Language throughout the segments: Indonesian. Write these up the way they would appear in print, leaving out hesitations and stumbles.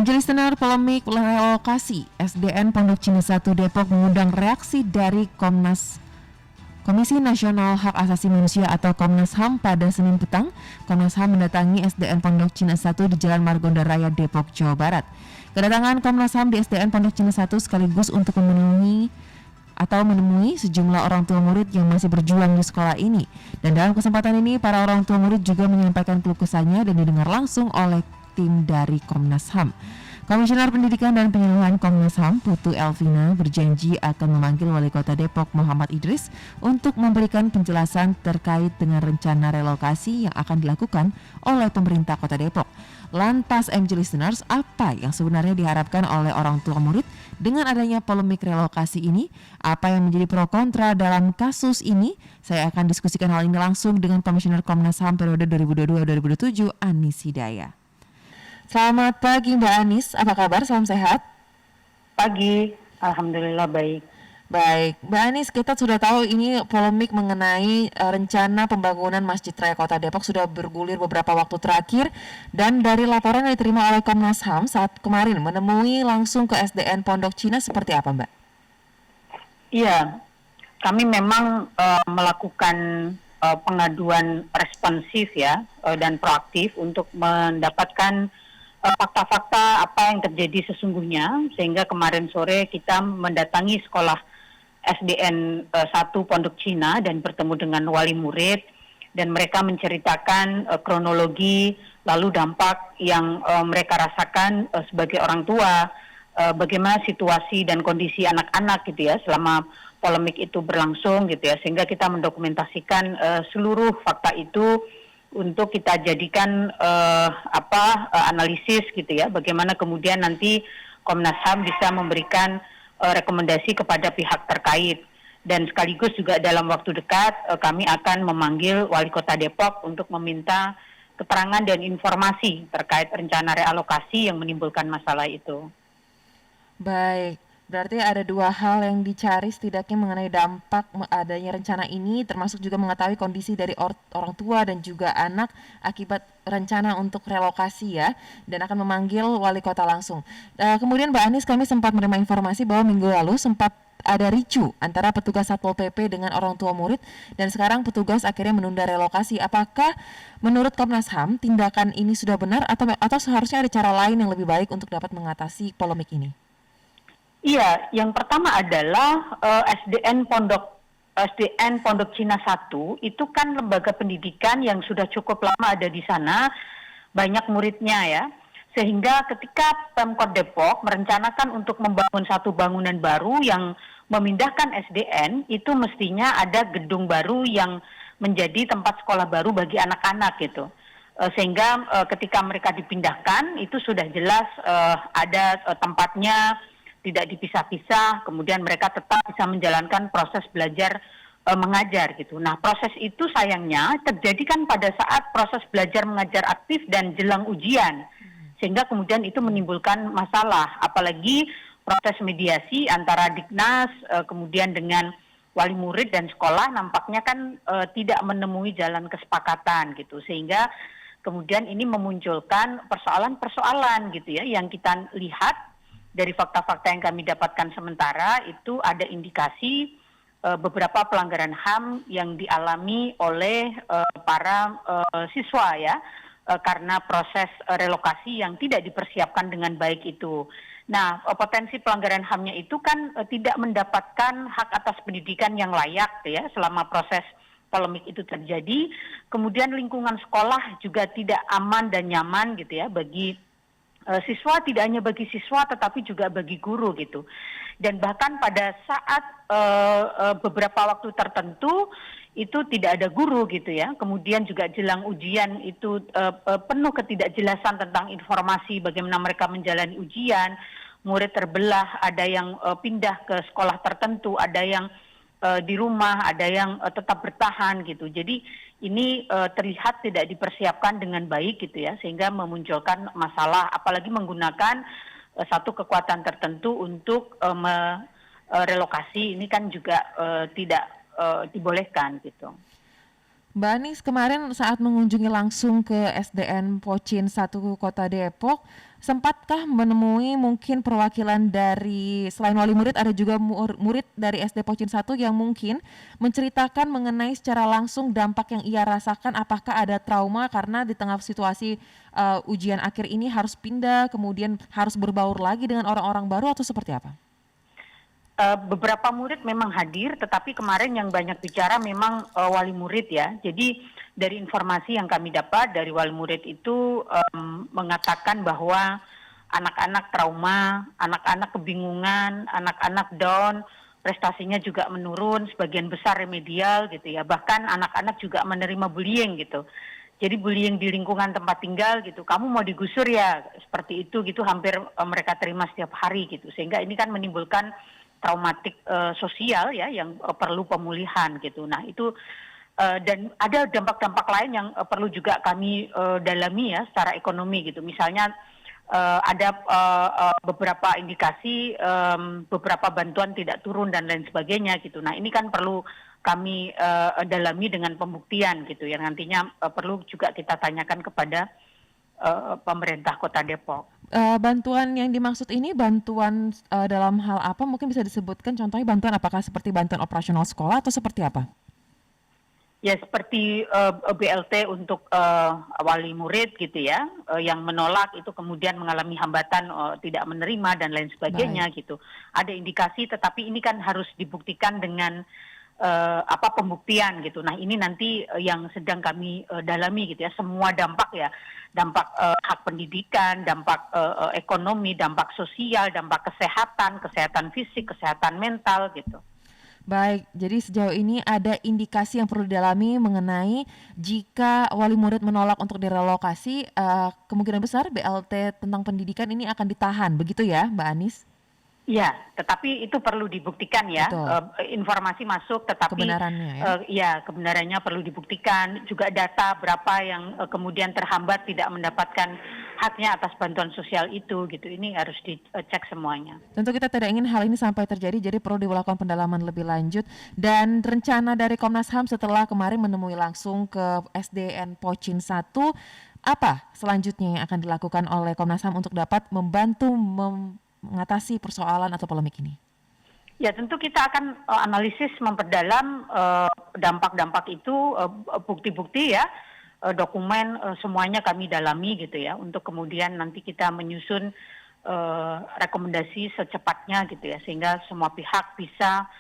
MJ Listener, polemik relokasi SDN Pondok Cina 1 Depok mengundang reaksi dari Komisi Nasional Hak Asasi Manusia atau Komnas HAM pada Senin petang. Komnas HAM mendatangi SDN Pondok Cina 1 di Jalan Margonda Raya, Depok, Jawa Barat. Kedatangan Komnas HAM di SDN Pondok Cina 1 sekaligus untuk menemui sejumlah orang tua murid yang masih berjuang di sekolah ini. Dan dalam kesempatan ini, para orang tua murid juga menyampaikan keluh kesahnya dan didengar langsung oleh tim dari Komnas HAM. Komisioner Pendidikan dan Penyuluhan Komnas HAM, Putu Elvina, berjanji akan memanggil Wali Kota Depok Muhammad Idris untuk memberikan penjelasan terkait dengan rencana relokasi yang akan dilakukan oleh pemerintah Kota Depok. Lantas MJ Listeners, apa yang sebenarnya diharapkan oleh orang tua murid dengan adanya polemik relokasi ini? Apa yang menjadi pro kontra dalam kasus ini? Saya akan diskusikan hal ini langsung dengan Komisioner Komnas HAM periode 2022-2027, Anis Hidayah. Selamat pagi Mbak Anis, apa kabar? Salam sehat. Pagi, alhamdulillah baik. Baik, Mbak Anis, kita sudah tahu ini polemik mengenai rencana pembangunan Masjid Raya Kota Depok sudah bergulir beberapa waktu terakhir, dan dari laporan yang diterima oleh Komnas HAM saat kemarin menemui langsung ke SDN Pondok Cina seperti apa, Mbak? Iya, kami memang melakukan pengaduan responsif ya dan proaktif untuk mendapatkan fakta-fakta apa yang terjadi sesungguhnya, sehingga kemarin sore kita mendatangi sekolah SDN 1 Pondok Cina dan bertemu dengan wali murid, dan mereka menceritakan kronologi lalu dampak yang mereka rasakan sebagai orang tua, bagaimana situasi dan kondisi anak-anak gitu ya selama polemik itu berlangsung gitu ya, sehingga kita mendokumentasikan seluruh fakta itu untuk kita jadikan analisis gitu ya, bagaimana kemudian nanti Komnas HAM bisa memberikan rekomendasi kepada pihak terkait. Dan sekaligus juga dalam waktu dekat kami akan memanggil Wali Kota Depok untuk meminta keterangan dan informasi terkait rencana realokasi yang menimbulkan masalah itu. Baik. Berarti ada dua hal yang dicari setidaknya mengenai dampak adanya rencana ini, termasuk juga mengetahui kondisi dari orang tua dan juga anak akibat rencana untuk relokasi ya, dan akan memanggil wali kota langsung. Kemudian Mbak Anis, kami sempat menerima informasi bahwa minggu lalu sempat ada ricu antara petugas Satpol PP dengan orang tua murid, dan sekarang petugas akhirnya menunda relokasi. Apakah menurut Komnas HAM tindakan ini sudah benar atau seharusnya ada cara lain yang lebih baik untuk dapat mengatasi polemik ini? Iya, yang pertama adalah SDN Pondok Cina 1 itu kan lembaga pendidikan yang sudah cukup lama ada di sana, banyak muridnya ya. Sehingga ketika Pemkot Depok merencanakan untuk membangun satu bangunan baru yang memindahkan SDN, itu mestinya ada gedung baru yang menjadi tempat sekolah baru bagi anak-anak gitu. Sehingga ketika mereka dipindahkan itu sudah jelas ada tempatnya, tidak dipisah-pisah, kemudian mereka tetap bisa menjalankan proses belajar mengajar gitu. Nah, proses itu sayangnya terjadi kan pada saat proses belajar mengajar aktif dan jelang ujian, sehingga kemudian itu menimbulkan masalah, apalagi proses mediasi antara Diknas kemudian dengan wali murid dan sekolah nampaknya kan tidak menemui jalan kesepakatan gitu, sehingga kemudian ini memunculkan persoalan-persoalan gitu ya, yang kita lihat dari fakta-fakta yang kami dapatkan sementara itu ada indikasi beberapa pelanggaran HAM yang dialami oleh para siswa ya, karena proses relokasi yang tidak dipersiapkan dengan baik itu. Nah, potensi pelanggaran HAM-nya itu kan tidak mendapatkan hak atas pendidikan yang layak ya selama proses polemik itu terjadi. Kemudian lingkungan sekolah juga tidak aman dan nyaman gitu ya bagi siswa, tidak hanya bagi siswa tetapi juga bagi guru gitu. Dan bahkan pada saat beberapa waktu tertentu itu tidak ada guru gitu ya. Kemudian juga jelang ujian itu penuh ketidakjelasan tentang informasi bagaimana mereka menjalani ujian. Murid terbelah, ada yang pindah ke sekolah tertentu, ada yang di rumah, ada yang tetap bertahan gitu. Jadi ini terlihat tidak dipersiapkan dengan baik gitu ya, sehingga memunculkan masalah, apalagi menggunakan satu kekuatan tertentu untuk relokasi, ini kan juga tidak dibolehkan gitu. Mbak Anis, kemarin saat mengunjungi langsung ke SDN Pocin 1 Kota Depok, sempatkah menemui mungkin perwakilan dari selain wali murid ada juga murid dari SD Pocin 1 yang mungkin menceritakan mengenai secara langsung dampak yang ia rasakan, apakah ada trauma karena di tengah situasi ujian akhir ini harus pindah kemudian harus berbaur lagi dengan orang-orang baru atau seperti apa? Beberapa murid memang hadir, tetapi kemarin yang banyak bicara memang wali murid ya. Jadi dari informasi yang kami dapat dari wali murid itu mengatakan bahwa anak-anak trauma, anak-anak kebingungan, anak-anak down, prestasinya juga menurun, sebagian besar remedial gitu ya. Bahkan anak-anak juga menerima bullying gitu. Jadi bullying di lingkungan tempat tinggal gitu, kamu mau digusur ya, seperti itu gitu hampir mereka terima setiap hari gitu. Sehingga ini kan menimbulkan traumatik sosial ya yang perlu pemulihan gitu. Nah itu dan ada dampak-dampak lain yang perlu juga kami dalami ya secara ekonomi gitu. Misalnya ada beberapa indikasi beberapa bantuan tidak turun dan lain sebagainya gitu. Nah ini kan perlu kami dalami dengan pembuktian gitu yang nantinya perlu juga kita tanyakan kepada pemerintah Kota Depok. Bantuan yang dimaksud ini bantuan dalam hal apa? Mungkin bisa disebutkan contohnya bantuan apakah seperti bantuan operasional sekolah atau seperti apa? Ya seperti BLT untuk wali murid gitu ya, yang menolak itu kemudian mengalami hambatan tidak menerima dan lain sebagainya. Baik. Gitu. Ada indikasi, tetapi ini kan harus dibuktikan dengan pembuktian gitu. Nah ini nanti yang sedang kami dalami gitu ya, semua dampak ya, dampak hak pendidikan, dampak ekonomi, dampak sosial, dampak kesehatan fisik, kesehatan mental gitu. Baik, jadi sejauh ini ada indikasi yang perlu didalami mengenai jika wali murid menolak untuk direlokasi, kemungkinan besar BLT tentang pendidikan ini akan ditahan, begitu ya Mbak Anis? Iya, tetapi itu perlu dibuktikan ya. Informasi masuk, tetapi kebenarannya kebenarannya perlu dibuktikan. Juga data berapa yang kemudian terhambat tidak mendapatkan haknya atas bantuan sosial itu, gitu. Ini harus dicek semuanya. Tentu kita tidak ingin hal ini sampai terjadi, jadi perlu dilakukan pendalaman lebih lanjut. Dan rencana dari Komnas HAM setelah kemarin menemui langsung ke SDN Pocin 1, apa selanjutnya yang akan dilakukan oleh Komnas HAM untuk dapat membantu mengatasi persoalan atau polemik ini? Ya tentu kita akan analisis memperdalam dampak-dampak itu, bukti-bukti ya, dokumen semuanya kami dalami gitu ya, untuk kemudian nanti kita menyusun rekomendasi secepatnya gitu ya, sehingga semua pihak bisa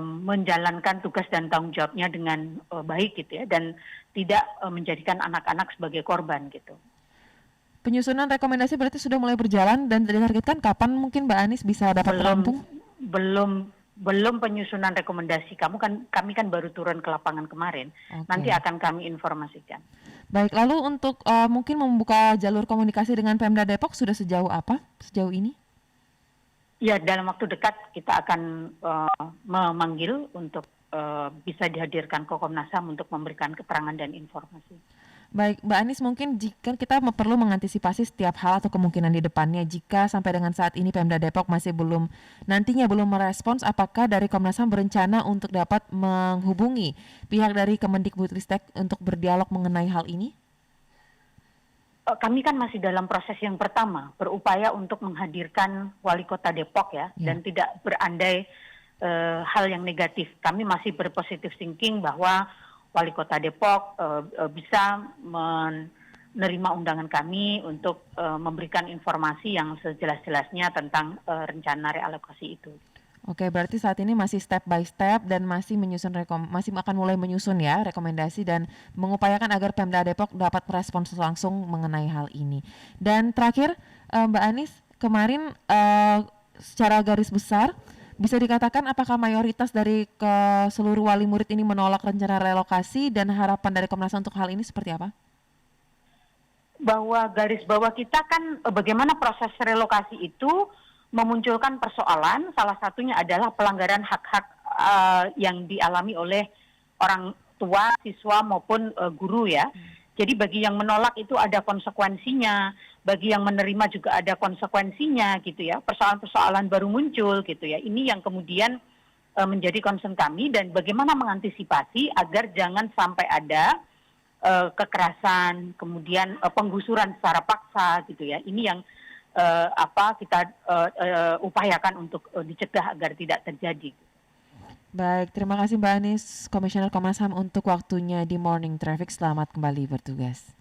menjalankan tugas dan tanggung jawabnya dengan baik gitu ya, dan tidak menjadikan anak-anak sebagai korban gitu. Penyusunan rekomendasi berarti sudah mulai berjalan dan ditargetkan kapan mungkin Mbak Anis bisa dapat rampung? Belum penyusunan rekomendasi. Kami kan baru turun ke lapangan kemarin. Okay. Nanti akan kami informasikan. Baik, lalu untuk mungkin membuka jalur komunikasi dengan Pemda Depok sudah sejauh apa sejauh ini? Ya, dalam waktu dekat kita akan memanggil untuk bisa dihadirkan ke Komnas HAM untuk memberikan keterangan dan informasi. Baik, Mbak Anis, mungkin jika kita perlu mengantisipasi setiap hal atau kemungkinan di depannya, jika sampai dengan saat ini Pemda Depok masih nantinya belum merespons, apakah dari Komnas HAM berencana untuk dapat menghubungi pihak dari Kemendikbudristek untuk berdialog mengenai hal ini? Kami kan masih dalam proses yang pertama, berupaya untuk menghadirkan Wali Kota Depok ya. Dan tidak berandai hal yang negatif. Kami masih berpositif thinking bahwa Wali Kota Depok bisa menerima undangan kami untuk memberikan informasi yang sejelas-jelasnya tentang rencana realokasi itu. Oke, berarti saat ini masih step by step dan masih masih akan mulai menyusun ya rekomendasi dan mengupayakan agar Pemda Depok dapat merespons langsung mengenai hal ini. Dan terakhir Mbak Anis, kemarin secara garis besar bisa dikatakan apakah mayoritas dari seluruh wali murid ini menolak rencana relokasi dan harapan dari Komnas HAM untuk hal ini seperti apa? Bahwa garis bawah kita kan bagaimana proses relokasi itu memunculkan persoalan, salah satunya adalah pelanggaran hak-hak yang dialami oleh orang tua, siswa maupun guru ya. Jadi bagi yang menolak itu ada konsekuensinya, bagi yang menerima juga ada konsekuensinya gitu ya. Persoalan-persoalan baru muncul gitu ya. Ini yang kemudian menjadi concern kami dan bagaimana mengantisipasi agar jangan sampai ada kekerasan, kemudian penggusuran secara paksa gitu ya. Ini yang kita upayakan untuk dicegah agar tidak terjadi. Baik, terima kasih Mbak Anis, Komisioner Komnas HAM untuk waktunya di Morning Traffic. Selamat kembali bertugas.